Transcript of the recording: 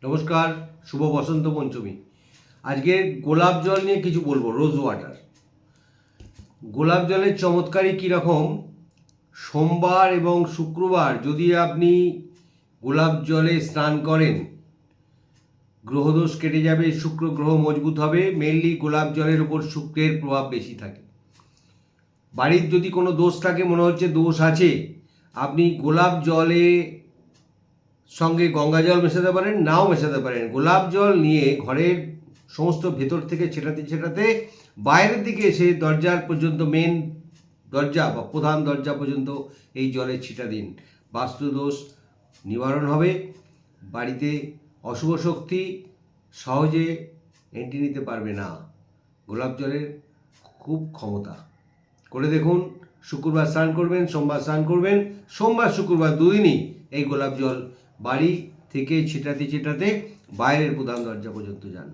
নমস্কার, শুভ বসন্ত পঞ্চমী। আজকে গোলাপ জল নিয়ে কিছু বলবো। রোজ ওয়াটার, গোলাপ জলের চমৎকারই কীরকম। সোমবার এবং শুক্রবার যদি আপনি গোলাপ জলে স্নান করেন, গ্রহদোষ কেটে যাবে, শুক্র গ্রহ মজবুত হবে। মেনলি গোলাপ জলের উপর শুক্রের প্রভাব বেশি থাকে। বাড়ির যদি কোনো দোষ থাকে, মনে হচ্ছে দোষ আছে, আপনি গোলাপ জলে সঙ্গে গঙ্গা জল মেশাতে পারেন, নাও মেশাতে পারেন। গোলাপ জল নিয়ে ঘরের সমস্ত ভেতর থেকে ছেটাতে ছেটাতে বাইরের দিকে এসে দরজার পর্যন্ত, মেন দরজা বা প্রধান দরজা পর্যন্ত এই জলের ছিটা দিন। বাস্তুদোষ নিবারণ হবে। বাড়িতে অশুভ শক্তি সহজে এন্ট্রি নিতে পারবে না। গোলাপ জলের খুব ক্ষমতা। করে দেখুন। শুক্রবার স্নান করবেন, সোমবার স্নান করবেন। সোমবার শুক্রবার দুদিনই এই গোলাপ জল বাড়ি থেকে ছিটাতে ছিটাতে বাইরের প্রধান দরজা পর্যন্ত যান।